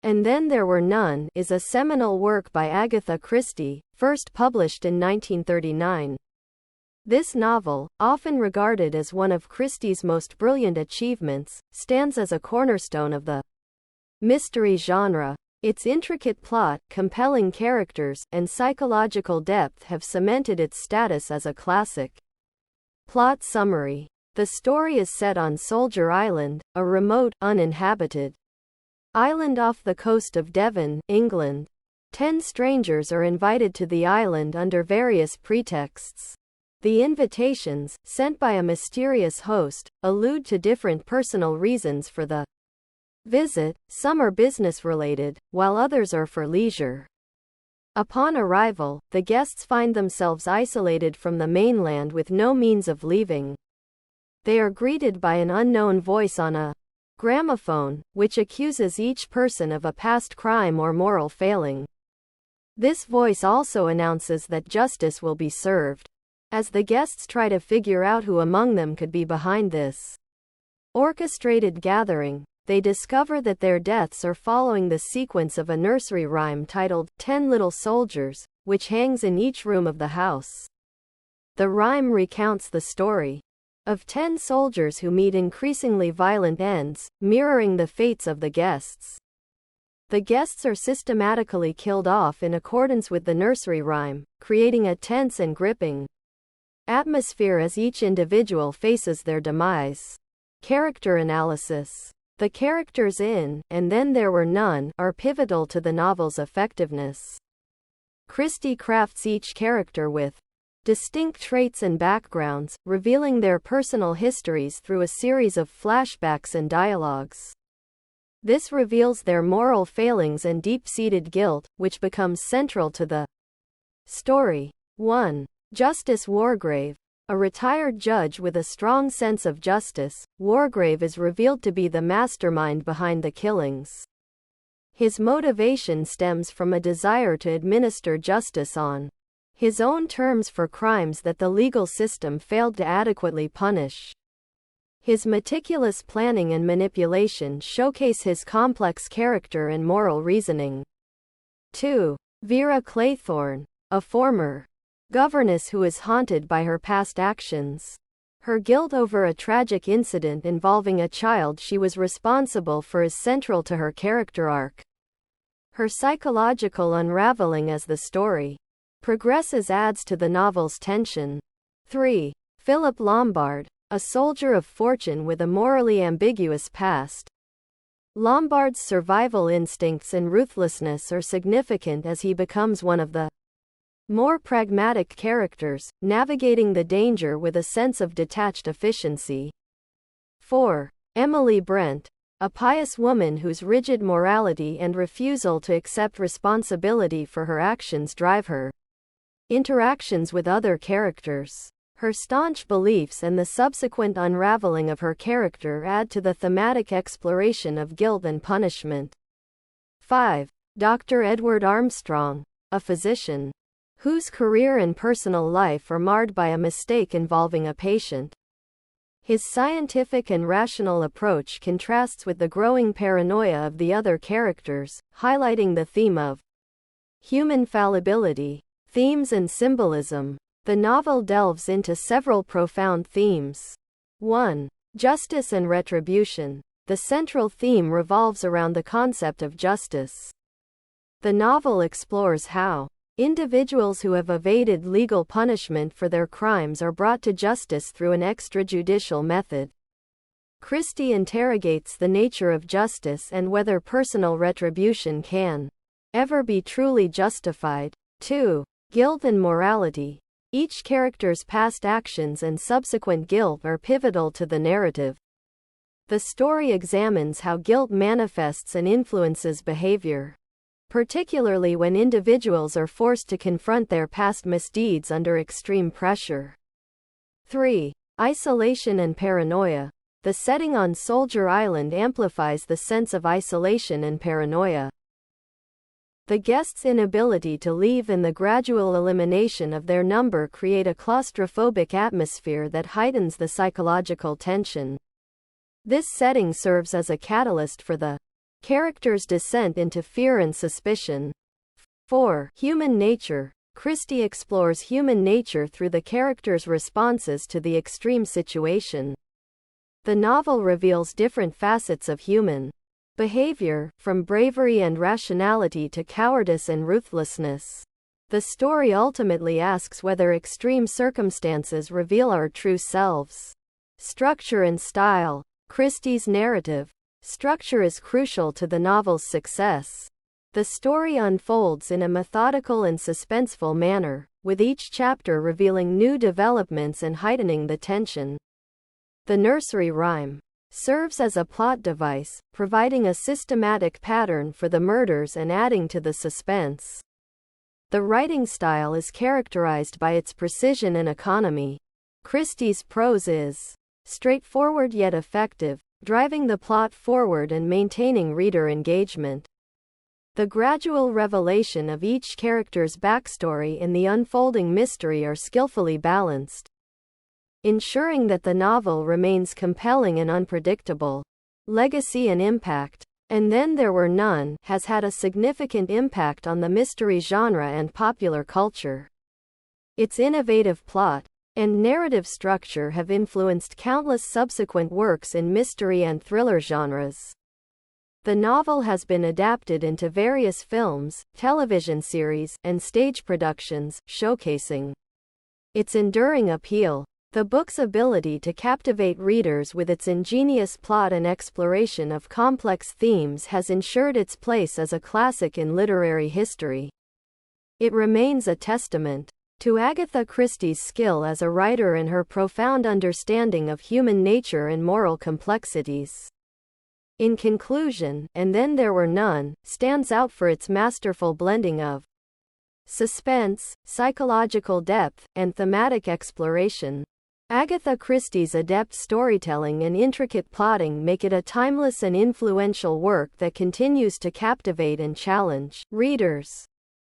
And Then There Were None is a seminal work by Agatha Christie, first published in 1939. This novel, often regarded as one of Christie's most brilliant achievements, stands as a cornerstone of the mystery genre. Its intricate plot, compelling characters, and psychological depth have cemented its status as a classic. Plot summary. The story is set on Soldier Island, a remote, uninhabited island off the coast of Devon, England. 10 strangers are invited to the island under various pretexts. The invitations, sent by a mysterious host, allude to different personal reasons for the visit. Some are business-related, while others are for leisure. Upon arrival, the guests find themselves isolated from the mainland with no means of leaving. They are greeted by an unknown voice on a gramophone, which accuses each person of a past crime or moral failing. This voice also announces that justice will be served. As the guests try to figure out who among them could be behind this orchestrated gathering, they discover that their deaths are following the sequence of a nursery rhyme titled 10 Little Soldiers, which hangs in each room of the house. The rhyme recounts the story of 10 soldiers who meet increasingly violent ends, mirroring the fates of the guests. The guests are systematically killed off in accordance with the nursery rhyme, creating a tense and gripping atmosphere as each individual faces their demise. Character analysis. The characters in And Then There Were None are pivotal to the novel's effectiveness. Christie crafts each character with distinct traits and backgrounds, revealing their personal histories through a series of flashbacks and dialogues. This reveals their moral failings and deep-seated guilt, which becomes central to the story. 1. Justice Wargrave. A retired judge with a strong sense of justice, Wargrave is revealed to be the mastermind behind the killings. His motivation stems from a desire to administer justice on his own terms for crimes that the legal system failed to adequately punish. His meticulous planning and manipulation showcase his complex character and moral reasoning. 2. Vera Claythorne. A former governess who is haunted by her past actions. Her guilt over a tragic incident involving a child she was responsible for is central to her character arc. Her psychological unraveling as the story progresses adds to the novel's tension. 3. Philip Lombard. A soldier of fortune with a morally ambiguous past. Lombard's survival instincts and ruthlessness are significant as he becomes one of the more pragmatic characters, navigating the danger with a sense of detached efficiency. 4. Emily Brent. A pious woman whose rigid morality and refusal to accept responsibility for her actions drive her interactions with other characters. Her staunch beliefs and the subsequent unraveling of her character add to the thematic exploration of guilt and punishment. 5. Dr. Edward Armstrong. A physician whose career and personal life are marred by a mistake involving a patient. His scientific and rational approach contrasts with the growing paranoia of the other characters, highlighting the theme of human fallibility. Themes and symbolism. The novel delves into several profound themes. 1. Justice and retribution. The central theme revolves around the concept of justice. The novel explores how individuals who have evaded legal punishment for their crimes are brought to justice through an extrajudicial method. Christie interrogates the nature of justice and whether personal retribution can ever be truly justified. 2. Guilt and morality. Each character's past actions and subsequent guilt are pivotal to the narrative. The story examines how guilt manifests and influences behavior, particularly when individuals are forced to confront their past misdeeds under extreme pressure. 3. Isolation and paranoia. The setting on Soldier Island amplifies the sense of isolation and paranoia. The guests' inability to leave and the gradual elimination of their number create a claustrophobic atmosphere that heightens the psychological tension. This setting serves as a catalyst for the characters' descent into fear and suspicion. 4. Human nature. Christie explores human nature through the characters' responses to the extreme situation. The novel reveals different facets of human behavior, from bravery and rationality to cowardice and ruthlessness. The story ultimately asks whether extreme circumstances reveal our true selves. Structure and style. Christie's narrative structure is crucial to the novel's success. The story unfolds in a methodical and suspenseful manner, with each chapter revealing new developments and heightening the tension. The nursery rhyme serves as a plot device, providing a systematic pattern for the murders and adding to the suspense. The writing style is characterized by its precision and economy. Christie's prose is straightforward yet effective, driving the plot forward and maintaining reader engagement. The gradual revelation of each character's backstory and the unfolding mystery are skillfully balanced, ensuring that the novel remains compelling and unpredictable. Legacy and impact. And Then There Were None has had a significant impact on the mystery genre and popular culture. Its innovative plot and narrative structure have influenced countless subsequent works in mystery and thriller genres. The novel has been adapted into various films, television series, and stage productions, showcasing its enduring appeal. The book's ability to captivate readers with its ingenious plot and exploration of complex themes has ensured its place as a classic in literary history. It remains a testament to Agatha Christie's skill as a writer and her profound understanding of human nature and moral complexities. In conclusion, And Then There Were None stands out for its masterful blending of suspense, psychological depth, and thematic exploration. Agatha Christie's adept storytelling and intricate plotting make it a timeless and influential work that continues to captivate and challenge readers.